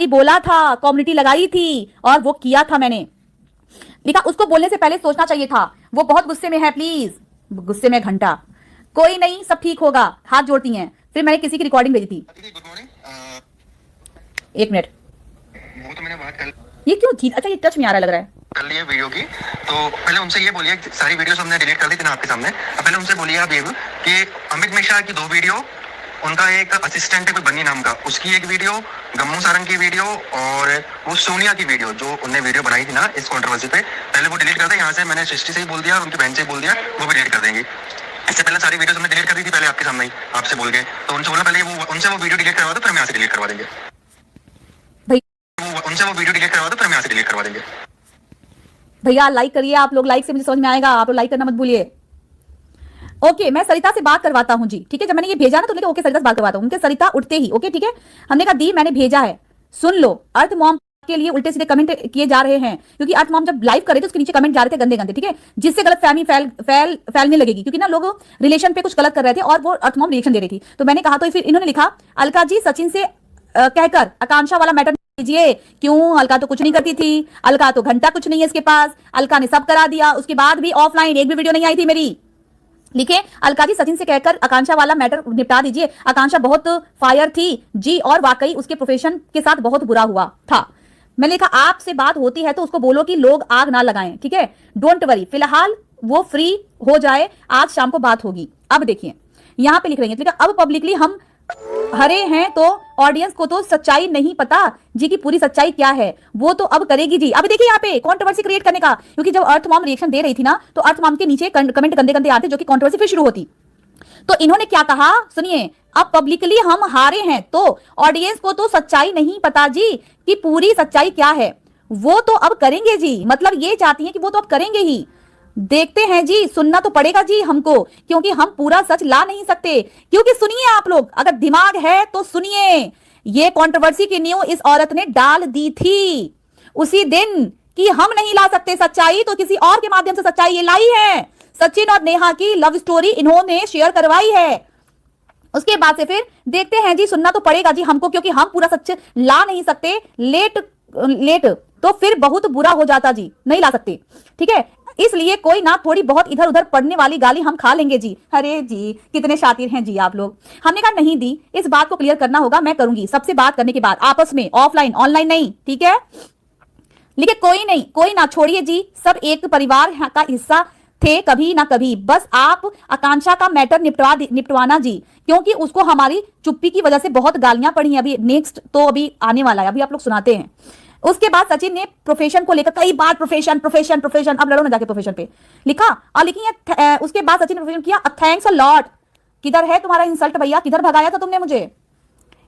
बोला था, कम्युनिटी लगाई थी और वो किया था मैंने। लिखा उसको बोलने से पहले सोचना चाहिए था, वो बहुत गुस्से में है, प्लीज। गुस्से में घंटा, कोई नहीं सब ठीक होगा, हाथ जोड़ती हैं। फिर मैंने किसी की रिकॉर्डिंग भेजी थी। Good morning. एक मिनट, वो तो मैंने बात कर ये क्यों थी? अच्छा ये टच में आ रहा लग रहा है। कर ली है वीडियो की। तो पहले उनसे ये बोलिए, सारी वीडियोस हमने डिलीट कर दी थी ना आपके सामने। अब पहले उनसे बोलिए आप ये कि अमित मिश्रा की 2 वीडियो, उनका एक असिस्टेंट है कोई बन्नी नाम का, उसकी एक वीडियो, गम्मू सारंग की वीडियो और वो सोनिया की वीडियो जो उनने वीडियो बनाई थी ना इस कंट्रोवर्सी पे, पहले वो डिलीट कर दे। यहाँ से मैंने सृष्टि से ही बोल दिया और उनकी बहन से ही बोल दिया, वो भी डिलीट कर देंगे। इससे पहले सारी वीडियोस हमने डिलीट कर दी थी पहले आपके सामने ही, आपसे बोल के। तो उनसे बोला पहले वो उनसे वो वीडियो डिलीट करवा दो, फिर हम यहाँ से डिलीट करवा देंगे। उनसे वो वीडियो डिलीट करवा दो, फिर हम यहाँ से डिलीट करवा देंगे। भैया लाइक करिए, आप लोग लाइक से मुझे समझ में आएगा, आप लोग लाइक करना मत भूलिए। ओके मैं सरिता से बात करवाता हूं जी, ठीक है। जब मैंने ये भेजा ना तो लेके ओके सरिता से बात करवाता हूं। उनके सरिता उठते ही ओके ठीक है, हमने कहा दी मैंने भेजा है, सुन लो। अर्थ मॉम के लिए उल्टे सीधे कमेंट किए जा रहे हैं, क्योंकि अर्थ मॉम जब लाइव करे तो उसके नीचे कमेंट जा रहे थे गंदे गंदे, ठीक है, जिससे गलतफहमी फैलने लगेगी, क्योंकि ना लोग रिलेशन पे कुछ गलत कर रहे थे और वो अर्थ मॉम रिएक्शन दे रही थी। तो मैंने कहा, तो फिर इन्होंने लिखा अलका जी सचिन से कहकर आकांक्षा वाला मैटर कीजिए। क्यों? अलका तो कुछ नहीं करती थी, अलका तो घंटा कुछ नहीं है इसके पास, अलका ने सब करा दिया। उसके बाद भी ऑफलाइन एक भी वीडियो नहीं आई थी मेरी। लिखे अलका जी सचिन से कहकर आकांक्षा वाला मैटर निपटा दीजिए। आकांक्षा बहुत फायर थी जी और वाकई उसके प्रोफेशन के साथ बहुत बुरा हुआ था। मैंने लिखा आपसे बात होती है तो उसको बोलो कि लोग आग ना लगाएं, ठीक है, डोंट वरी, फिलहाल वो फ्री हो जाए, आज शाम को बात होगी। अब देखिए यहां पे लिख रही है, अब पब्लिकली हम हरे हैं तो ऑडियंस को तो सच्चाई नहीं पता जी की पूरी सच्चाई क्या है, वो तो अब करेगी जी। अब देखिए यहाँ पे कंट्रोवर्सी क्रिएट करने का, क्योंकि जब अर्थ मॉम रिएक्शन दे रही थी ना तो अर्थ मॉम के नीचे कमेंट गंदे गंदे आते जो कि कंट्रोवर्सी फिर शुरू होती। तो इन्होंने क्या कहा सुनिए, अब पब्लिकली हम हारे हैं तो ऑडियंस को तो सच्चाई नहीं पता जी कि पूरी सच्चाई क्या है, वो तो अब करेंगे जी। मतलब ये चाहती है कि वो तो अब करेंगे ही, देखते हैं जी, सुनना तो पड़ेगा जी हमको, क्योंकि हम पूरा सच ला नहीं सकते। क्योंकि सुनिए आप लोग, अगर दिमाग है तो सुनिए, ये कंट्रोवर्सी की न्यूज़ इस औरत ने डाल दी थी उसी दिन कि हम नहीं ला सकते सच्चाई, तो किसी और के माध्यम से सच्चाई ये लाई है। सचिन और नेहा की लव स्टोरी इन्होंने शेयर करवाई है। उसके बाद से फिर देखते हैं जी, सुनना तो पड़ेगा जी हमको, क्योंकि हम पूरा सच ला नहीं सकते। लेट तो फिर बहुत बुरा हो जाता जी, नहीं ला सकते, ठीक है। इसलिए कोई ना थोड़ी बहुत इधर उधर पड़ने वाली गाली हम खा लेंगे जी। अरे जी कितने शातिर हैं जी आप लोग। हमने कहा नहीं दी, इस बात को क्लियर करना होगा, मैं करूंगी सबसे बात करने के बाद आपस में, ऑफलाइन ऑनलाइन नहीं, ठीक है। लेकिन कोई नहीं, कोई ना छोड़िए जी, सब एक परिवार का हिस्सा थे कभी ना कभी। बस आप आकांक्षा का मैटर निपटवाना जी, क्योंकि उसको हमारी चुप्पी की वजह से बहुत गालियां पड़ी हैं। अभी नेक्स्ट तो अभी आने वाला है, अभी आप लोग सुनाते हैं। उसके बाद सचिन ने प्रोफेशन को लेकर कई बार प्रोफेशन प्रोफेशन प्रोफेशन, अब लड़ो ना जाके प्रोफेशन पे, लिखा और लिखी। उसके बाद सचिन ने प्रोफेशन किया, थैंक्स अ लॉट। किधर है तुम्हारा इंसल्ट भैया, किधर भगाया था तुमने मुझे?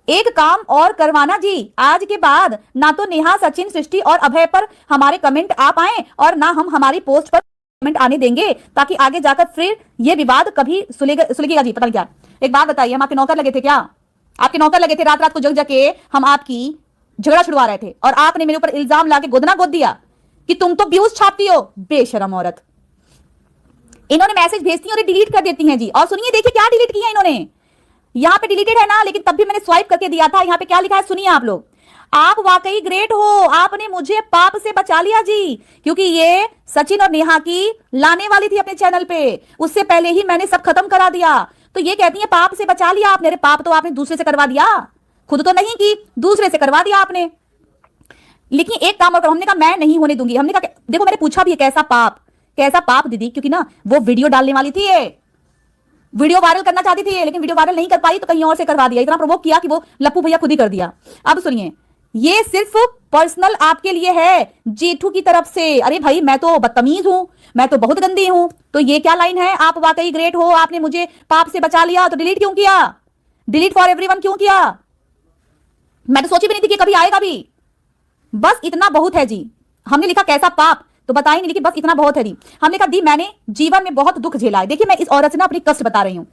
एक काम और करवाना जी, आज के बाद ना तो नेहा सचिन सृष्टि और अभय पर हमारे कमेंट आ पाए और ना हम हमारी पोस्ट पर कमेंट आने देंगे, ताकि आगे जाकर फिर ये विवाद कभी सुलगेगा जी। पता नहीं क्या। एक बात बताइए, हम आपके नौकर लगे थे क्या? आपके नौकर लगे थे, रात रात को जग जग के हम आपकी झगड़ा छुड़वा रहे थे और आपने मेरे ऊपर इल्जाम लाके गोदना गोद दिया कि तुम तो व्यूज छापती हो, बेशरम औरत। इन्होंने मैसेज भेजती हैं और डिलीट कर देती हैं जी। और सुनिए देखिए क्या डिलीट किया इन्होंने, यहां पे डिलीटेड है ना, लेकिन तब भी मैंने स्वाइप करके दिया था। यहां पे क्या लिखा है सुनिए आप लोग, आप वाकई ग्रेट हो, आपने मुझे पाप से बचा लिया जी, क्योंकि ये सचिन और नेहा की लाने वाली थी अपने चैनल पे, उससे पहले ही मैंने सब खत्म करा दिया। तो ये कहती है पाप से बचा लिया आपने। अरे पाप तो आपने दूसरे से करवा दिया, खुद तो नहीं की, दूसरे से करवा दिया आपने। लेकिन एक काम और करो, हमने कहा मैं नहीं होने दूंगी। हमने कहा देखो, मैंने पूछा भी कैसा पाप दीदी, क्योंकि ना वो वीडियो डालने वाली थी, ये वीडियो वायरल करना चाहती थी, लेकिन वीडियो वायरल नहीं कर पाई तो कहीं और से करवा दिया। इतना प्रोवोक किया कि वो लप्पू भैया खुद ही कर दिया। अब सुनिए, ये सिर्फ पर्सनल आपके लिए है जेठू की तरफ से। अरे भाई मैं तो बदतमीज हूं, मैं तो बहुत गंदी हूं। तो ये क्या लाइन है, आप वाकई ग्रेट हो, आपने मुझे पाप से बचा लिया, तो डिलीट क्यों किया? डिलीट फॉर एवरीवन क्यों किया? मैं तो सोची भी नहीं थी कि कभी आएगा भी। बस इतना बहुत है जी। हमने लिखा कैसा पाप, तो बता ही नहीं, लेकिन बस इतना बहुत है दी। हमने कहा दी मैंने जीवन में बहुत दुख झेला है। देखिए मैं इस औरत से ना अपनी कष्ट बता रही हूं।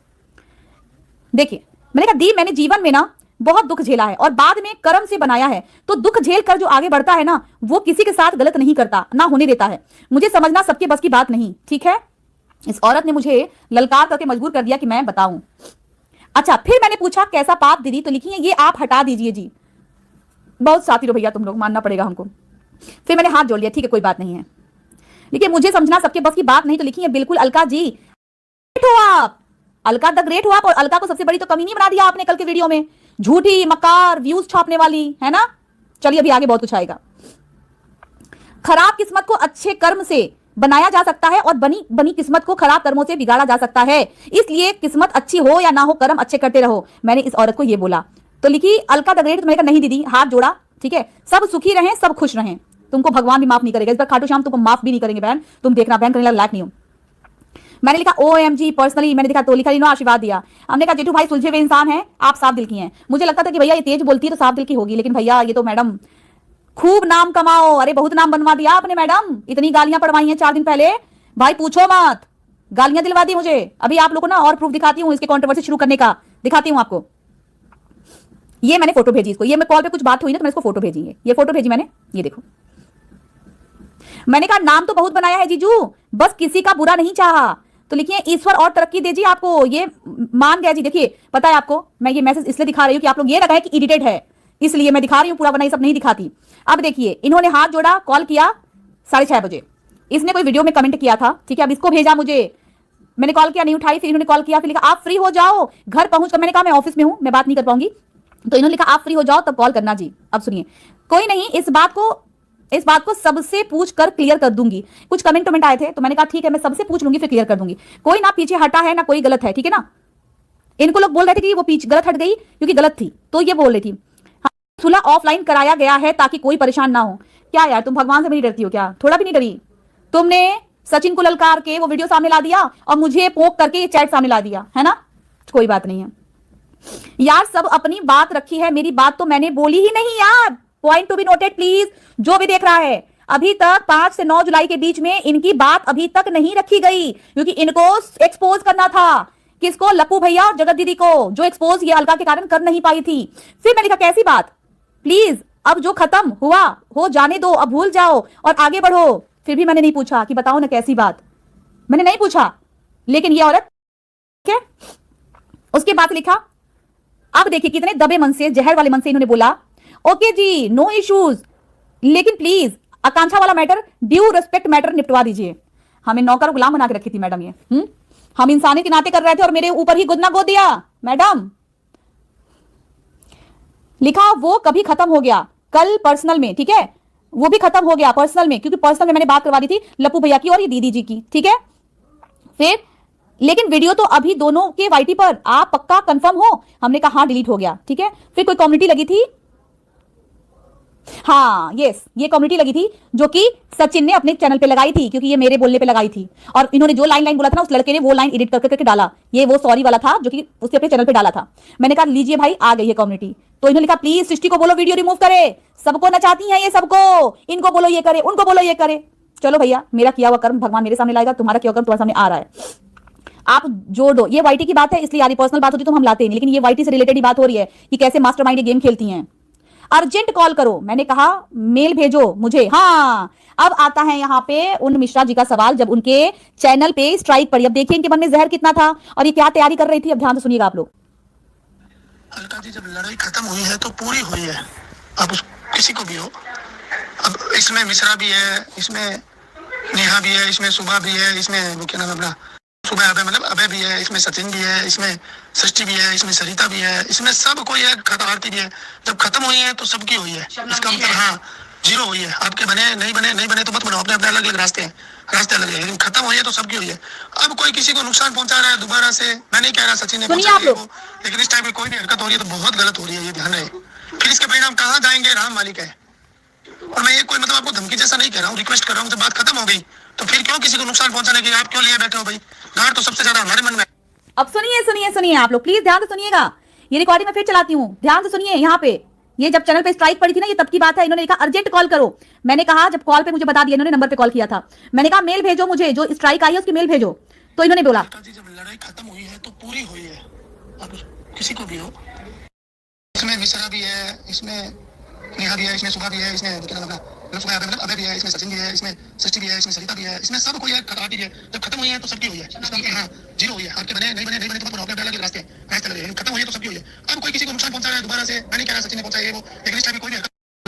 देखिए मैंने कहा दी मैंने जीवन में ना बहुत दुख झेला है और बाद में कर्म से बनाया है। तो दुख झेल कर जो आगे बढ़ता है ना, वो किसी के साथ गलत नहीं करता, ना होने देता है। मुझे समझना सबके बस की बात नहीं, ठीक है। इस औरत ने मुझे ललकार करके मजबूर कर दिया कि मैं बताऊं। अच्छा फिर मैंने पूछा कैसा पाप दीदी, तो लिखी है ये आप हटा दीजिए जी। बहुत शातिर हो भैया तुम लोग, मानना पड़ेगा हमको। फिर मैंने हाथ जोड़ लिया, ठीक है कोई बात नहीं है। लेकिन मुझे समझना सबके बस की बात नहीं, तो लिखी है बिल्कुल अलका जी ग्रेट हो आप, अलका द ग्रेट हो आप। और अलका को सबसे बड़ी तो कमी नहीं बना दिया आपने कल के वीडियो में, झूठी मकार व्यूज छापने वाली, है ना। चलिए अभी आगे बहुत कुछ आएगा। खराब किस्मत को अच्छे कर्म से बनाया जा सकता है और बनी किस्मत को खराब कर्मों से बिगाड़ा जा सकता है, इसलिए किस्मत अच्छी हो या ना हो कर्म अच्छे करते रहो। मैंने इस औरत को ये बोला, तो लिखी अलका द ग्रेट। तो मैंने कहा नहीं दीदी, हाथ जोड़ा, ठीक है, सब सुखी रहें, सब खुश रहें, तुमको भगवान भी माफ नहीं करेगा, इस पर खाटू श्याम तुमको माफ भी नहीं करेंगे बहन, तुम देखना बहन करने लायक नहीं हो। मैंने लिखा OMG पर्सनली, मैंने देखा तो लिखा इन्होंने आशीर्वाद दिया। हमने कहा जेठू भाई सुलझे हुए इंसान है, आप साफ दिल की हैं। मुझे लगता था कि भैया ये तेज बोलती है तो साफ दिल की होगी, लेकिन भैया ये तो मैडम खूब नाम कमाओ। अरे बहुत नाम बनवा दिया आपने मैडम, इतनी गालियां पड़वाई हैं 4 दिन पहले, भाई पूछो मत, गालियां दिलवा दी मुझे। अभी आप लोगों को ना और प्रूफ दिखाती हूँ इसके कंट्रोवर्सी शुरू करने का, दिखाती हूँ आपको। ये मैंने फोटो भेजी इसको, ये मैं कॉल पे कुछ बात हुई ना तो मैं इसको फोटो भेजी है, ये फोटो भेजी मैंने, ये देखो। मैंने कहा नाम तो बहुत बनाया है जीजू, बस किसी का बुरा नहीं चाहा। तो लिखिए ईश्वर और तरक्की दीजिए आपको, ये मान गया जी। देखिए पता है आपको, मैं ये मैसेज इसलिए दिखा रही हूँ कि आप लोग ये लगा है कि एडिटेड है, इसलिए मैं दिखा रही हूँ, पूरा बना ये सब नहीं दिखाती। अब देखिए इन्होंने हाथ जोड़ा, कॉल किया 6:30 बजे, इसने कोई वीडियो में कमेंट किया था, ठीक है। अब इसको भेजा मुझे, मैंने कॉल किया नहीं उठाई, फिर इन्होंने कॉल किया, फिर लिखा आप फ्री हो जाओ घर पहुंच कर। मैंने कहा मैं ऑफिस में हूं, मैं बात नहीं कर पाऊंगी, तो इन्होंने लिखा आप फ्री हो जाओ तब कॉल करना जी। अब सुनिए, कोई नहीं, इस बात को सबसे पूछ कर क्लियर कर दूंगी। कुछ कमेंट आए थे तो मैंने कहा ठीक है मैं सबसे पूछ लूंगी फिर क्लियर कर दूंगी। कोई ना पीछे हटा है ना कोई गलत है, ठीक है ना। इनको लोग बोल रहे थे कि वो पीछे गलत हट गई क्योंकि गलत थी, तो ये बोल रही थी सुलह ऑफलाइन कराया गया है ताकि कोई परेशान ना हो। क्या यार तुम भगवान से भी नहीं डरती हो क्या, थोड़ा भी नहीं डरी। तुमने सचिन को ललकार के वो वीडियो सामने ला दिया और मुझे पोक करके ये चैट सामने ला दिया, है ना। कोई बात नहीं है यार, सब अपनी बात रखी है, मेरी बात तो मैंने बोली ही नहीं यार। Point to be noted please, जो भी देख रहा है, अभी तक 5 से 9 जुलाई के बीच में इनकी बात अभी तक नहीं रखी गई, क्योंकि इनको एक्सपोज करना था। किसको? लप्पू भैया और जगत दीदी को, जो एक्सपोज ये अलका के कारण कर नहीं पाई थी। फिर मैंने कहा कैसी बात, प्लीज अब जो खत्म हुआ हो जाने दो, अब भूल जाओ और आगे बढ़ो। फिर भी मैंने नहीं पूछा कि बताओ ना कैसी बात, मैंने नहीं पूछा। लेकिन ये औरत, ठीक है, उसके बाद लिखा, अब देखिए कितने दबे मन से, जहर वाले मन से इन्होंने बोला ओके जी नो इश्यूज, लेकिन प्लीज आकांक्षा वाला मैटर, ड्यू रिस्पेक्ट मैटर निपटवा दीजिए। हमें नौकर गुलाम बना के रखी थी मैडम ये, हम इंसानी के नाते कर रहे थे और मेरे ऊपर ही गुदना गो दिया मैडम। लिखा वो कभी खत्म हो गया कल पर्सनल में, ठीक है, वो भी खत्म हो गया पर्सनल में, क्योंकि पर्सनल में मैंने बात करवा दी थी लप्पू भैया की और ये दीदी जी की, ठीक है। फिर लेकिन वीडियो तो अभी दोनों के वाईटी पर, आप पक्का कंफर्म हो? हमने कहा हाँ डिलीट हो गया, ठीक है। फिर कोई कम्युनिटी लगी थी, हाँ यस, ये कम्युनिटी लगी थी जो कि सचिन ने अपने चैनल पे लगाई थी, क्योंकि ये मेरे बोलने पे लगाई थी। और इन्होंने जो लाइन बोला था ना, उस लड़के ने वो लाइन एडिट करके डाला, ये वो सॉरी वाला था जो कि उसने अपने चैनल पे डाला था। मैंने कहा लीजिए भाई आ गई है कम्युनिटी, तो इन्होंने लिखा प्लीज सृष्टि को बोलो वीडियो रिमूव करे, सबको नचाती हैं ये सबको, इनको बोलो ये करे, उनको बोलो ये करे। चलो भैया, मेरा किया हुआ कर्म भगवान मेरे सामने लाएगा, तुम्हारा किया हुआ कर्म तुम्हारे सामने आ रहा है, आप जोड़ दो। ये वाईटी की बात है इसलिए आदि पर्सनल बात होती तो हम लाते नहीं, लेकिन ये वाईटी से रिलेटेड ही बात हो रही है कि कैसे मास्टरमाइंड ये गेम खेलती हैं। अर्जेंट कॉल करो, मैंने कहा मेल भेजो मुझे। हाँ अब आता है यहाँ पे उन मिश्रा जी का सवाल, जब उनके चैनल पे स्ट्राइक पड़ी। अब देखिए इनके मन में जहर कितना था और ये क्या तैयारी कर रही थी, अब ध्यान से सुनिएगा आप लोग। अलका जी जब लड़ाई खत्म हुई है तो पूरी हुई है, अब किसी को भी हो। अब इसमें मिश्रा भी है, इसमें नेहा भी है, इसमें सुबह भी है, इसमें वो क्या नाम अपना सुबह अभय, मतलब अभय भी है, इसमें सचिन भी है, इसमें सृष्टि भी है, इसमें सरिता भी है, इसमें सब कोई है, आरती भी है। जब खत्म हुई है तो सबकी हुई है, इसका मतलब हाँ जीरो हुई है। आपके बने नहीं बने तो मत बनो, अपने अपने अलग अलग रास्ते हैं, रास्ते अलग है, लेकिन खत्म हुई है तो सबकी हुई है। अब कोई किसी को नुकसान पहुंचा रहा है दोबारा से, मैं नहीं कह रहा सचिन ने पहुंचा है वो, लेकिन इस टाइम में कोई भी हरकत हो रही है तो बहुत गलत हो रही है, ये ध्यान रहे। फिर इसके परिणाम कहाँ जाएंगे राम मालिक है। और मैं ये कोई मतलब आपको धमकी जैसा नहीं कह रहा हूँ, रिक्वेस्ट कर रहा हूँ, जब बात खत्म हो गई तो फिर क्यों किसी को नुकसान पहुंचाने की आप क्यों लिए बैठे हो भाई? गांठ तो सबसे ज्यादा हमारे मन में। अब सुनिए आप लोग प्लीज ध्यान से सुनिएगा, ये रिकॉर्डिंग में फिर चलाती हूँ, ध्यान से सुनिए। यहाँ पे ये जब चैनल पे स्ट्राइक पड़ी थी ना, ये तब की बात है। इन्होंने लिखा अर्जेंट कॉल करो, मैंने कहा जब कॉल पे मुझे बता दिया, इन्होंने नंबर पे कॉल किया था, मैंने कहा मेल भेजो मुझे, जो स्ट्राइक आई है उसकी मेल भेजो, तो इन्होंने बोला जब लड़ाई खत्म हुई है तो पूरी हुई है, अब किसी को भी हो। इसमें मिश्रा भी है, इसमें नेहा भी है, इसमें सुबह भी है, इसमें क्या नाम अपना मतलब अभय भी है, इसमें सचिन भी है, इसमें सृष्टि भी है, इसमें सरिता भी है, इसमें सब कोई है, आरती भी है। जब खत्म हुई है तो सबकी हुई है, हाँ जीरो हुई है। आपके बने नहीं बने तो मत बनो, अपने अलग रास्ते हैं, रास्ते लगे, खत्म हुई है तो सबकी हुई है। अब कोई किसी को नुकसान पहुंचा रहा है दोबारा से, मैं नहीं कह रहा सचिन ने पहुंचा है वो, लेकिन इस टाइम में कोई भी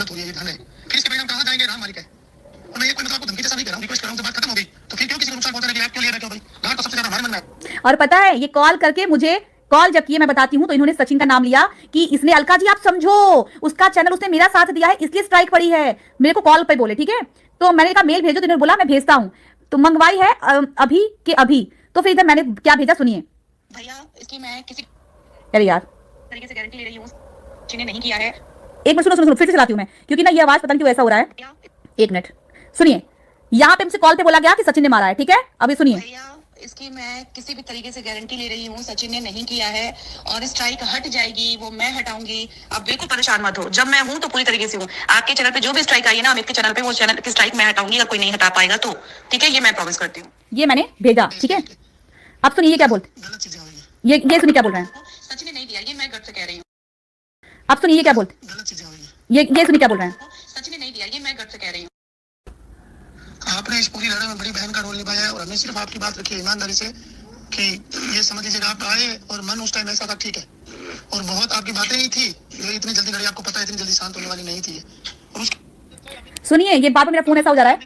गलत हो रही है, ये ध्यान है। फिर इसके परिणाम कहाँ जाएंगे, राम मालिक है। और मैं ये कोई मतलब आपको धमकी जैसा नहीं कर रहा हूँ, रिक्वेस्ट कर रहा हूँ, तो बात खत्म हो गई तो फिर क्यों किसी को नुकसान पहुंचाने की आप क्यों ले रहे हो भाई? गांठ तो सबसे ज्यादा हमारे मन में है। और पता है ये कॉल करके मुझे कॉल जब किए मैं बताती हूं तो इन्होंने सचिन का नाम लिया कि इसने अलका जी आप समझो उसका चैनल उसने मेरा साथ दिया है इसलिए स्ट्राइक पड़ी है, मेरे को कॉल पे बोले, ठीक है। तो मैंने कहा मेल भेजो, तो इन्होंने बोला मैं भेजता हूं, तो मंगवाई है अभी के अभी। तो फिर इधर मैंने क्या भेजा सुनिए। भैया इसकी मैं किसी अरे यार तरीके से गारंटी ले रही हूँ, जिन्हें नहीं किया है। एक मिनट, सुनो सुनो सुनो, फिर से चलाती हूँ मैं, क्योंकि ना ये आवाज पता नहीं क्यों ऐसा हो रहा है। भैया एक मिनट सुनिए, यहाँ पे हमसे कॉल पे बोला गया कि सचिन ने मारा है, ठीक है। अभी सुनिए। भैया इसकी मैं किसी भी तरीके से गारंटी ले रही हूँ, सचिन ने नहीं किया है और स्ट्राइक हट जाएगी, वो मैं हटाऊंगी। आप बिल्कुल परेशान मत हो, जब मैं हूँ तो पूरी तरीके से हूँ। आपके चैनल पे जो भी स्ट्राइक आई है ना, अमित के चैनल पे, वो चैनल की स्ट्राइक मैं हटाऊंगी, अगर कोई नहीं हटा पाएगा तो, ठीक है। ये मैं प्रॉमिस करती हूँ। ये मैंने भेजा, ठीक है। अब सुनिए ये क्या बोलते, गलत चीजें हो रही है, ये सुनिए क्या बोल रहे हैं। सचिन ने नहीं दिया, ये मैं गट से कह रही हूँ। अब सुनिए ये क्या बोलते, गलत चीजें हो रही है। ये सुनिए क्या बोल रहे हैं। सचिन ने नहीं दिया, ये मैं गट से कह रही हूँ। आपने इस पूरी लड़ाई में बड़ी बहन का रोल निभाया है और हमें सिर्फ आपकी बात रखी है ईमानदारी से कि ये समझ लीजिएगा आप आए और मन उस टाइम ऐसा था, ठीक है। और बहुत आपकी बातें नहीं थी जो इतनी जल्दी लड़ी, आपको पता है इतनी जल्दी शांत होने वाली नहीं थी। और सुनिए ये बात में मेरा फोन ऐसा हो जा रहा है,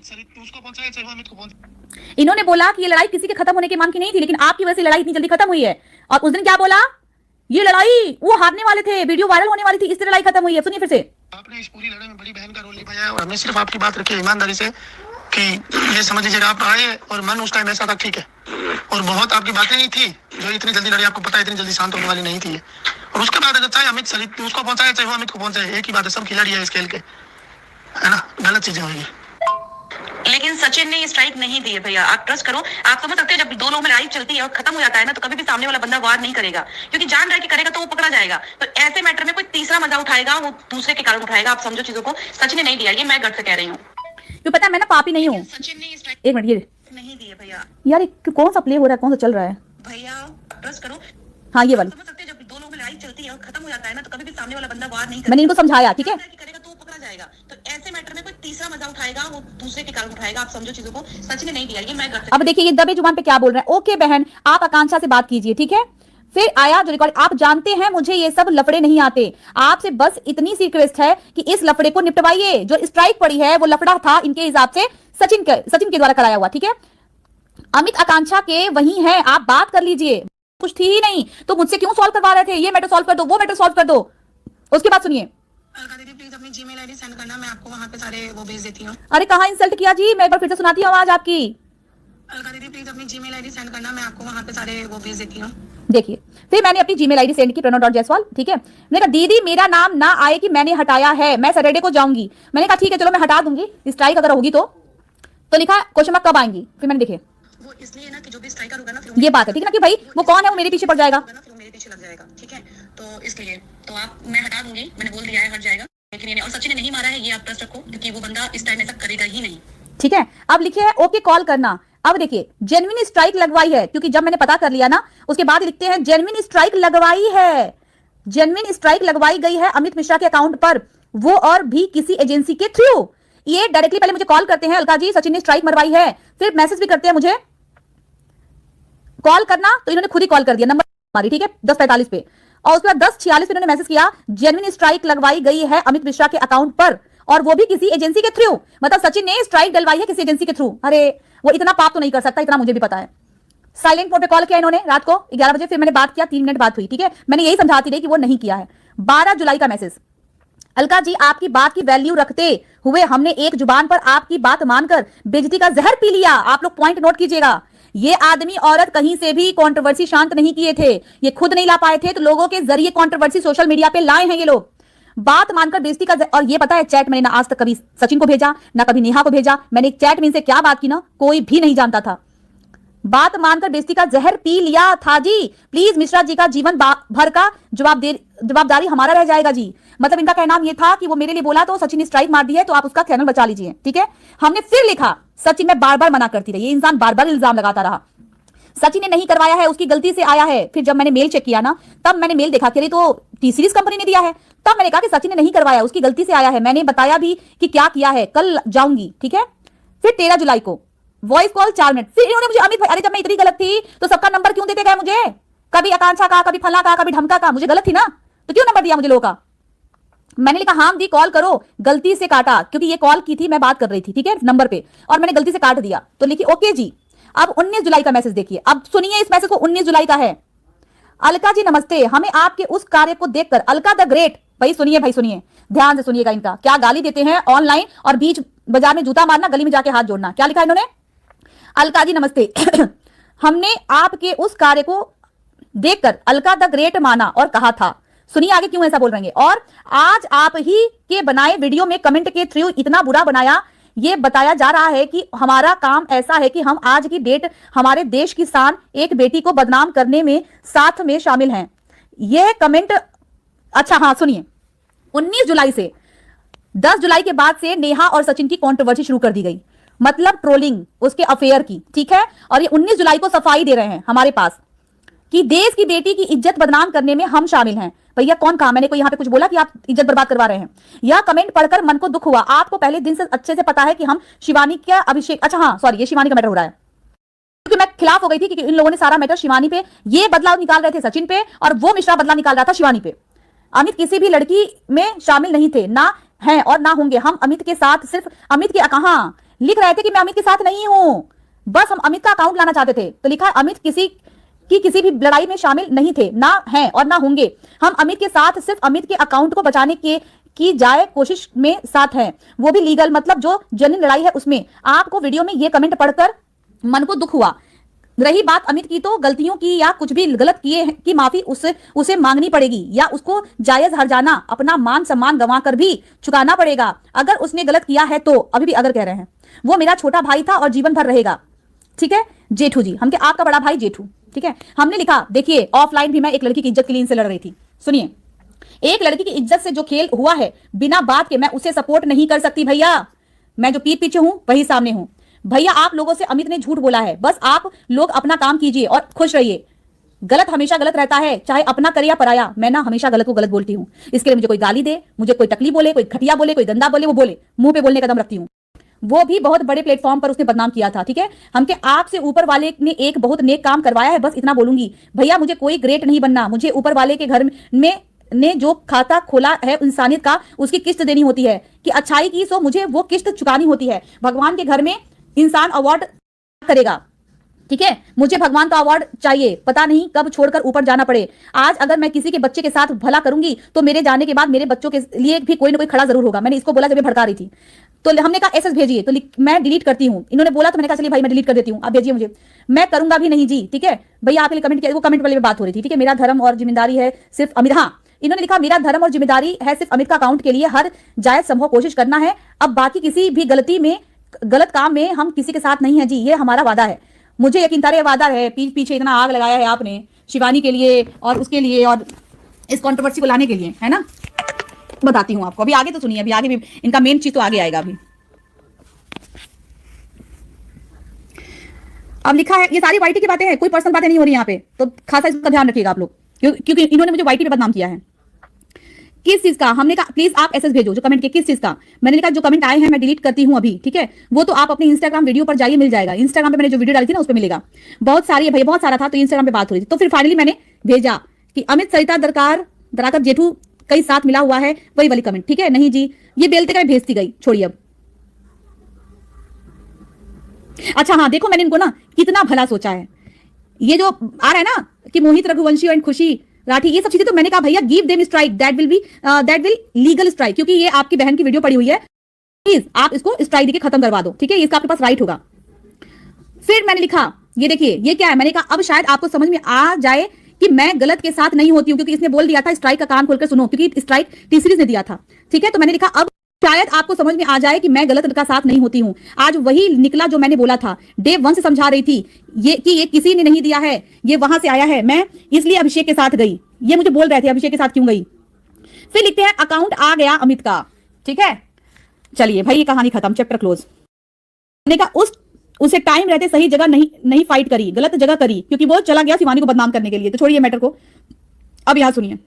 उसको पहुंचाया चाहे वो अमित को पहुंचाया। इन्होंने बोला कि ये लड़ाई किसी के खत्म होने के मान की नहीं थी, लेकिन आपकी वजह से लड़ाई इतनी जल्दी खत्म हुई है। और उस दिन क्या बोला, ये लड़ाई वो हारने वाले थे, वीडियो वायरल होने वाली थी, इससे लड़ाई खत्म हुई है। सुनिए फिर से। आपने इस पूरी लड़ाई में बड़ी बहन का रोल निभाया है और हमें सिर्फ आपकी बात रखी है ईमानदारी से कि ये समझ लीजिएगा आप आए और मन उस टाइम ऐसा था, ठीक है। और बहुत आपकी बातें नहीं थी जो इतनी जल्दी लड़ी, आपको पता है इतनी जल्दी शांत होने वाली नहीं थी। और उसके बाद अगर चाहे अमित सरित उसको पहुंचाए चाहे वो अमित को पहुंचाए, एक ही बात है, सब खिलाड़ी है इस खेल के, है ना। गलत चीजें हुई है। लेकिन सचिन ने ये स्ट्राइक नहीं दी है भैया, आप ट्रस्ट करो। आप समझ सकते हैं जब दो लोगों में लड़ाई चलती है और खत्म हो जाता है ना, तो कभी भी सामने वाला बंदा वार नहीं करेगा, क्योंकि जान रहा है कि करेगा तो वो पकड़ा जाएगा। तो ऐसे मैटर में कोई तीसरा मजा उठाएगा, वो दूसरे के कारण उठाएगा। आप समझो चीजों को। सचिन ने नहीं दिया, ये मैं गट से कह रही हूँ। क्यों पता है मैं ना पापी नहीं हूँ। सचिन ने ये स्ट्राइक एक मिनट, ये नहीं दी है भैया। यार ये कौन सा प्ले हो रहा है, कौन सा चल रहा है। भैया ट्रस्ट करो। हाँ ये वाली, समझ सकते हैं जब दो लोगों में लड़ाई चलती है और खत्म हो जाता है ना, तो कभी भी सामने वाला बंदा वार नहीं मैंने इनको समझाया, ठीक है। करेगा तो वो पकड़ा जाएगा। तो ऐसे मैटर में कोई तीसरा मजा उठाएगा, वो दूसरे के कारण उठाएगा। आप समझो चीजों को। सचिन ने नहीं दिया, ये मैं गट से। अब देखिए ये दबे जुबान पे क्या बोल रहे हैं। ओके बहन, आप आकांक्षा से बात कीजिए, ठीक है। फिर आया जो रिकॉर्ड, आप जानते हैं मुझे ये सब लफड़े नहीं आते, आपसे बस इतनी सी रिक्वेस्ट है कि इस लफड़े को निपटवाइए। जो स्ट्राइक पड़ी है वो लफड़ा था इनके हिसाब से सचिन के द्वारा कराया हुआ, ठीक है। अमित आकांक्षा के वही है, आप बात कर लीजिए। कुछ थी ही नहीं तो मुझसे क्यों सॉल्व करवा रहे थे, ये मैटर सॉल्व कर दो, वो मैटर सॉल्व कर दो। उसके बाद सुनिए। अलका दीदी प्लीज अपनी जीमेल आईडी सेंड करना, मैं आपको वहां पे सारे वो भेज देती हूँ। अरे कहाँ इंसल्ट किया जी, मैं एक बार फिर से सुनाती हूँ आवाज आपकी। अलका दीदी प्लीज अपनी जीमेल आईडी सेंड करना, मैं आपको वहां पे सारे वो भेज देती हूँ। देखिए फिर मैंने अपनी जीमेल आईडी सेंड की, प्रणव.जायसवाल, ठीक है। मैंने कहा दीदी मेरा नाम ना आए कि मैंने हटाया है, मैं सैटरडे को जाऊंगी। मैंने कहा ठीक है चलो मैं हटा दूंगी, स्ट्राइक अगर होगी तो लिखा क्वेश्चन मार्क कब आएंगी। फिर मैंने देखे वो इसलिए ना कि जो भी स्ट्राइकर होगा ना, फिर ये बात है, ठीक है ना, कि भाई वो कौन है, वो मेरे पीछे पड़ जाएगा। फिर वो मेरे पीछे लग जाएगा, ठीक है। तो इसलिए तो आप, मैं हटा दूंगी, मैंने बोल दिया है हट जाएगा। लेकिन ये और सचिन ने नहीं मारा है, ये आप ट्रस्ट रखो, क्योंकि वो बंदा इस टाइम ऐसा करेगा ही नहीं, ठीक है। अब लिखे है ओके कॉल करना। अब देखिए जेन्युइन स्ट्राइक लगवाई है, क्योंकि जब मैंने पता कर लिया ना उसके बाद लिखते हैं जेन्युइन स्ट्राइक लगवाई है, जेन्युइन स्ट्राइक लगवाई गई है अमित मिश्रा के अकाउंट पर, वो और भी किसी एजेंसी के थ्रू। ये डायरेक्टली पहले मुझे कॉल करते हैं, अलका जी सचिन ने स्ट्राइक मरवाई है, फिर मैसेज भी करते हैं मुझे कॉल करना, तो इन्होंने खुद ही कॉल कर दिया नंबर हमारी, ठीक है 10:45 पे। और उसके बाद 10:46 पे इन्होंने मैसेज किया जेन्युइन स्ट्राइक लगवाई गई है अमित मिश्रा के अकाउंट पर, और वो भी किसी एजेंसी के थ्रू। मतलब सचिन ने स्ट्राइक डलवाई है किसी एजेंसी के थ्रू। अरे वो इतना पाप तो नहीं कर सकता, इतना मुझे भी पता है। साइलेंट मोड पे कॉल किया इन्होंने रात को 11 बजे, फिर मैंने बात किया, 3 मिनट बात हुई, ठीक है। मैंने यही समझाती रही कि वो नहीं किया है। 12 जुलाई का मैसेज, अलका जी आपकी बात की वैल्यू रखते हुए हमने एक जुबान पर आपकी बात मानकर बेइज्जती का जहर पी लिया। आप लोग पॉइंट नोट कीजिएगा, ये आदमी औरत कहीं से भी कंट्रोवर्सी शांत नहीं किए थे, ये खुद नहीं ला पाए थे, तो लोगों के जरिए कंट्रोवर्सी सोशल मीडिया पे लाए हैं ये लोग। बात मानकर बेइज्जती का और ये पता है चैट मैंने ना आज तक कभी सचिन को भेजा ना कभी नेहा को भेजा, मैंने एक चैट में इनसे क्या बात की ना कोई भी नहीं जानता था। बात मानकर बेइज्जती का जहर पी लिया था जी। प्लीज मिश्रा जी का जीवन भर का जवाबदारी हमारा रह जाएगा जी। मतलब इनका कहना ये था कि वो मेरे लिए बोला तो सचिन ने स्ट्राइक मार दी है, तो आप उसका चैनल बचा लीजिए, ठीक है। हमने फिर लिखा, सचिन में बार बार मना करती रही, ये इंसान बार बार इल्जाम लगाता रहा, सचिन ने नहीं करवाया है, उसकी गलती से आया है। फिर जब मैंने मेल चेक किया ना, तब मैंने मेल देखा कि तो टी सीरीज कंपनी ने दिया है, तब मैंने कहा कि सचिन ने नहीं करवाया, उसकी गलती से आया है। मैंने बताया भी कि क्या किया है, कल जाऊंगी, ठीक है। फिर 13 जुलाई को वॉइस कॉल 4 मिनट, फिर इन्होंने मुझे अमित भाई, अरे जब मैं इतनी गलत थी तो सबका नंबर क्यों देते गए मुझे, कभी आकांक्षा का, कभी फला का, कभी ढमका का, मुझे गलत थी ना तो क्यों नंबर दिया मुझे लोगों का। मैंने लिखा हाँ दी कॉल करो, गलती से काटा क्योंकि ये कॉल की थी, मैं बात कर रही थी, ठीक है, नंबर पे, और मैंने गलती से काट दिया। तो लिखी ओके जी। अब 19 जुलाई का मैसेज देखिए, अब सुनिए इस मैसेज को, 19 जुलाई का है। अलका जी नमस्ते, हमें आपके उस कार्य को देखकर अलका द ग्रेट, भाई सुनिए ध्यान से सुनिएगा, इनका क्या गाली देते हैं ऑनलाइन और बीच बाजार में जूता मारना, गली में जाके हाथ जोड़ना। क्या लिखा इन्होंने, अलका जी नमस्ते हमने आपके उस कार्य को देखकर अलका द ग्रेट माना और कहा था, सुनिए आगे क्यों ऐसा बोल रहे हैं, और आज आप ही के बनाए वीडियो में कमेंट के थ्रू इतना बुरा बनाया। ये बताया जा रहा है कि हमारा काम ऐसा है कि हम आज की डेट हमारे देश की शान एक बेटी को बदनाम करने में साथ में शामिल हैं। यह कमेंट, अच्छा हाँ सुनिए, 19 जुलाई से 10 जुलाई के बाद से नेहा और सचिन की कंट्रोवर्सी शुरू कर दी गई, मतलब ट्रोलिंग उसके अफेयर की, ठीक है। और ये 19 जुलाई को सफाई दे रहे हैं हमारे पास कि देश की बेटी की इज्जत बदनाम करने में हम शामिल हैं। भैया कौन कहा, मैंने कोई यहां पे कुछ बोला कि आप इज्जत बर्बाद करवा रहे हैं? यह कमेंट पढ़कर मन को दुख हुआ। आपको पहले दिन से अच्छे से पता है कि हम शिवानी का अभिषेक, अच्छा हाँ सॉरी, ये शिवानी का मैटर हो रहा है क्योंकि मैं खिलाफ हो गई थी, क्योंकि इन लोगों ने सारा मैटर शिवानी पे, ये बदला निकाल रहे थे सचिन पे, और वो मिश्रा बदला निकाल रहा था शिवानी पे। अमित किसी भी लड़की में शामिल नहीं थे, ना हैं और ना होंगे। हम अमित के साथ सिर्फ अमित के, कहां लिख रहे थे कि मैं अमित के साथ नहीं हूं, बस हम अमित का अकाउंट लाना चाहते थे। तो लिखा है अमित किसी भी लड़ाई में शामिल नहीं थे, ना हैं और ना होंगे। हम अमित के साथ सिर्फ अमित के अकाउंट को बचाने की जाए कोशिश में साथ हैं, वो भी लीगल, मतलब जो जेन्युइन लड़ाई है उसमें। आपको वीडियो में ये कमेंट पढ़कर मन को दुख हुआ। रही बात अमित की, तो गलतियों की या कुछ भी गलत किए की माफी उसे मांगनी पड़ेगी, या उसको जायज हर्जाना अपना मान सम्मान गंवा कर भी चुकाना पड़ेगा अगर उसने गलत किया है तो। अभी भी अगर कह रहे हैं, वो मेरा छोटा भाई था और जीवन भर रहेगा, ठीक है जेठू जी, हम आपका बड़ा भाई जेठू, ठीक है। हमने लिखा देखिए, ऑफलाइन भी मैं एक लड़की की इज्जत के लिए इनसे लड़ रही थी। सुनिए, एक लड़की की इज्जत से जो खेल हुआ है बिना बात के, मैं उसे सपोर्ट नहीं कर सकती भैया। मैं जो पीठ पीछे हूं वही सामने हूं भैया। आप लोगों से अमित ने झूठ बोला है, बस आप लोग अपना काम कीजिए और खुश रहिए। गलत हमेशा गलत रहता है, चाहे अपना करे या पराया। मैं ना हमेशा गलत को गलत बोलती हूं, इसके लिए मुझे कोई गाली दे, मुझे कोई तकलीफ बोले, कोई घटिया बोले, कोई गंदा बोले, वो बोले, मुंह पे बोलने का दम रखती हूं। वो भी बहुत बड़े प्लेटफॉर्म पर उसने बदनाम किया था, ठीक है। हमके आपसे ऊपर वाले ने एक बहुत नेक काम करवाया है, बस इतना बोलूंगी भैया। मुझे कोई ग्रेट नहीं बनना, मुझे ऊपर वाले के घर में ने जो खाता खोला है इंसानियत का, उसकी किस्त देनी होती है कि अच्छाई की, सो मुझे वो किस्त चुकानी होती है। भगवान के घर में इंसान अवार्ड करेगा, ठीक है। मुझे भगवान का अवार्ड चाहिए, पता नहीं कब छोड़कर ऊपर जाना पड़े। आज अगर मैं किसी के बच्चे के साथ भला करूंगी तो मेरे जाने के बाद मेरे बच्चों के लिए भी कोई ना कोई खड़ा जरूर होगा। मैंने इसको बोला जब मैं भड़का रही थी, तो हमने कहा एसएस भेजिए, तो मैं डिलीट करती हूं। इन्होंने बोला तो मैंने कहा चलिए भाई मैं डिलीट कर देती हूं, आप भेजिए मुझे, मैं करूंगा भी नहीं जी, ठीक है भैया। आपके लिए कमेंट किया, वो कमेंट वाले में बात हो रही थी, ठीक है। मेरा धर्म और जिम्मेदारी है सिर्फ अमित, हाँ इन्होंने लिखा मेरा धर्म और जिम्मेदारी है सिर्फ अमित का अकाउंट के लिए हर जायज संभव कोशिश करना है। अब बाकी किसी भी गलत काम में हम किसी के साथ नहीं है जी, ये हमारा वादा है। मुझे यकीन था, वादा है, पीछे इतना आग लगाया है आपने शिवानी के लिए और उसके लिए और इस कंट्रोवर्सी को लाने के लिए, है ना। बताती हूं आपको, अभी आगे तो सुनिए, अभी आगे भी इनका मेन चीज तो आगे आएगा। अभी अब लिखा है, ये सारी वाईटी की बातें हैं, कोई पर्सनल बातें नहीं हो रही यहाँ पे, तो खासा इसका ध्यान रखिएगा आप लोग, क्योंकि इन्होंने मुझे वाईटी पे बदनाम किया है। किस चीज का? हमने कहा प्लीज आप एसएस भेजो जो कमेंट के, किस चीज का? मैंने लिखा जो कमेंट आए हैं मैं डिलीट करती हूं अभी, ठीक है। वो तो आप अपने इंस्टाग्राम वीडियो पर जाइए, मिल जाएगा। इंस्टाग्राम पे मैंने जो वीडियो डाली थी ना उस पे मिलेगा। बहुत सारी है भैया, बहुत सारा था, तो इंस्टाग्राम पे बात हो रही थी, तो फिर फाइनली मैंने भेजा कि अमित सरिता दराकर जेठू कई साथ मिला हुआ है, वही वाली कमेंट, ठीक है। नहीं जी, ये बेलते का भेजती गई, छोड़िए अब। अच्छा हाँ देखो, मैंने इनको ना कितना भला सोचा है। ये जो आ रहा है ना कि मोहित रघुवंशी और खुशी राठी, ये सब चीजें, तो मैंने कहा भैया give them strike, that will legal strike, क्योंकि ये आपकी बहन की वीडियो पड़ी हुई है, प्लीज आप इसको स्ट्राइक देके खत्म करवा दो, ठीक है। इसका आपके पास राइट होगा। फिर मैंने लिखा, ये देखिए ये क्या है, मैंने कहा अब शायद आपको समझ में आ जाए कि मैं गलत के साथ नहीं होती हूँ, क्योंकि इसने बोल दिया था स्ट्राइक का कान खोलकर सुनो, क्योंकि स्ट्राइक टी सीरीज ने दिया था, ठीक है। तो मैंने लिखा अब शायद आपको समझ में आ जाए कि मैं गलत का साथ नहीं होती हूं। आज वही निकला जो मैंने बोला था, डे 1 से समझा रही थी ये किसी ने नहीं दिया है, ये वहां से आया है, मैं इसलिए अभिषेक के साथ गई। ये मुझे बोल रहे थे अभिषेक के साथ क्यों गई। फिर लिखते हैं अकाउंट आ गया अमित का, ठीक है। चलिए भाई ये कहानी खत्म, चैप्टर क्लोज। मैंने कहा उसे टाइम रहते सही जगह नहीं फाइट करी, गलत जगह करी, क्योंकि वो चला गया शिवानी को बदनाम करने के लिए। तो छोड़िए मैटर को, अब यहां सुनिए।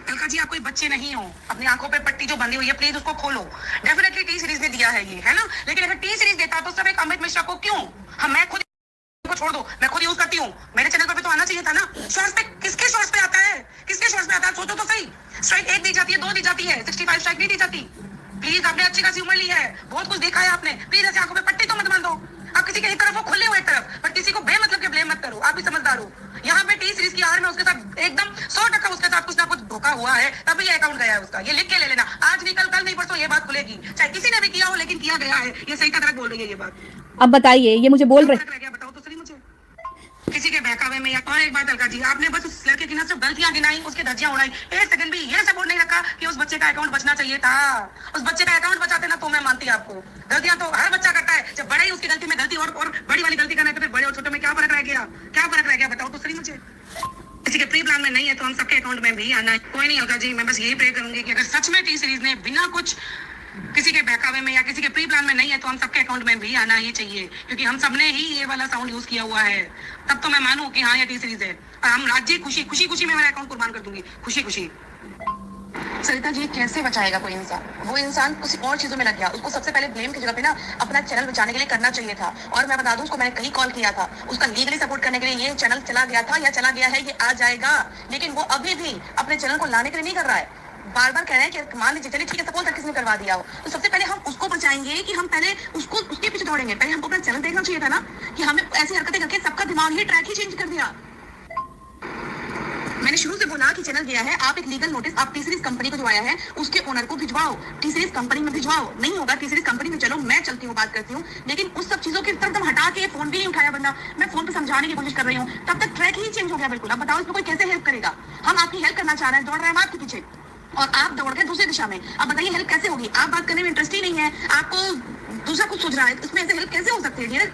अलका जी आप कोई बच्चे नहीं हो, अपनी आंखों पे पट्टी जो बंधी हुई है प्लीज उसको खोलो। डेफिनेटली टी सीरीज ने दिया है ये, है ना, लेकिन अगर टी सीरीज देता तो सब एक अमित मिश्रा को क्यों, मैं खुद को छोड़ दो, मैं खुद यूज करती हूँ। मेरे चैनल पर भी तो आना चाहिए था ना। शॉर्ट्स पे किसके शॉर्ट्स पे आता है, किसके शॉर्ट्स पे आता है, सोचो तो सही। स्ट्राइक 1 दी जाती है, 2 दी जाती है, 65 स्ट्राइक नहीं दी जाती। प्लीज, आपने अच्छी खासी उम्र ली है, बहुत कुछ देखा है आपने, प्लीज ऐसे आंखों पे पट्टी तो मत बांधो। आप किसी के एक तरफ हो, खुले हो एक तरफ, पर किसी को बेमतलब के ब्लेम मत करो। आप भी समझदार हो। यहाँ पे टी सीरीज की हार में उसके साथ एकदम 100% उसके साथ कुछ ना कुछ धोखा हुआ है, तभी ये अकाउंट गया है उसका। ये लिख के ले लेना, आज नहीं कल, कल नहीं परसों ये बात खुलेगी, चाहे किसी ने भी किया हो, लेकिन किया गया है। ये सही तरह बोल रही है ये बात। अब बताइए, ये मुझे बोल रहे रह गया, बताओ तो सही मुझे, किसी के बहकावे में। या और एक बात अलका जी, आपने बस उस लड़के की ना सिर्फ गलतियां गिनाई, उसके धज्जियां उड़ाई, 1 सेकंड भी ये सपोर्ट नहीं रखा कि उस बच्चे का अकाउंट बचना चाहिए था। उस बच्चे का अकाउंट बचाते ना तो मैं मानती आपको। गलतियां तो हर बच्चा करता है, जब बड़ा ही उसकी गलती में गलती और बड़ी वाली गलती करना है, तो फिर बड़े और छोटे में क्या फर्क रह गया, क्या फर्क रह गया, बताओ तो सही मुझे। किसी के प्री प्लान में नहीं है तो हम सबके अकाउंट में भी आना है। कोई नहीं अलका जी, मैं बस यही प्रे करूंगी कि अगर सच में टी सीरीज ने बिना कुछ किसी के बहकावे में या किसी के प्री प्लान में नहीं है तो हम सबके अकाउंट में भी आना ही चाहिए, क्योंकि हम सबने ही ये वाला साउंड यूज किया हुआ है। तब तो मैं मानूं कि हाँ ये टी सीरीज है। और हम राज्य खुशी खुशी खुशी में मेरा अकाउंट कुर्बान कर दूंगी, खुशी खुशी। सरिता जी, कैसे बचाएगा कोई इंसान? वो इंसान किसी और चीजों में लग गया। उसको सबसे पहले ब्लेम की जगह पे ना अपना चैनल बचाने के लिए करना चाहिए था। और मैं बता दूं, उसको मैंने कहीं कॉल किया था, उसका लीगली सपोर्ट करने के लिए। ये चैनल चला गया था या चला गया है, ये आ जाएगा, लेकिन वो अभी भी अपने चैनल को लाने के लिए नहीं कर रहा है। बार बार कह रहे हैं कि मान लीजिए चलिए ठीक है, सपोज किसी ने करवा दिया हो, तो सबसे पहले हम उसको बचाएंगे कि हम पहले उसको उसके पीछे दौड़ेंगे। पहले हमको अपना चैनल देखना चाहिए था ना, कि हमें ऐसी हरकतें करके सबका दिमाग ही ट्रैक ही चेंज कर दिया। मैंने शुरू से बोला कि चैनल गया है, आप एक लीगल नोटिस आप टी सीरीज कंपनी को जो आया है उसके ओनर को भिजवाओ, टी सीरीज कंपनी में भिजवाओ। नहीं होगा टी सीरीज कंपनी में, चलो मैं चलती हूँ, बात करती हूँ, लेकिन उस सब चीजों की तरफ तुम हटा के फोन भी नहीं उठाया बंदा। मैं फोन पे समझाने की कोशिश कर रही हूँ, तब तक ट्रैक ही चेंज हो गया बिल्कुल। अब बताओ इसमें कोई कैसे हेल्प करेगा? हम आपकी हेल्प करना चाह रहे हैं, दौड़ रहे हैं हम आपके पीछे और आप दौड़ गए दूसरी दिशा में। अब बताइए हेल्प कैसे होगी? आप बात करने में इंटरेस्ट ही नहीं है, आपको दूसरा कुछ सोच रहा है, इसमें ऐसे हेल्प कैसे हो सकती है डियर?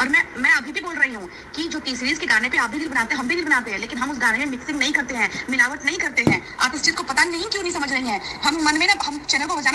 और मैं अभी भी बोल रही हूँ कि जो टी सीरीज के गाने पे आप भी रील बनाते हैं, हम भी रील बनाते हैं, लेकिन हम उस गाने में मिक्सिंग नहीं करते हैं, मिलावट नहीं करते हैं। आप इस चीज को पता नहीं क्यों नहीं समझ रही हैं। हम मन में ना, हम चैनल को बचाना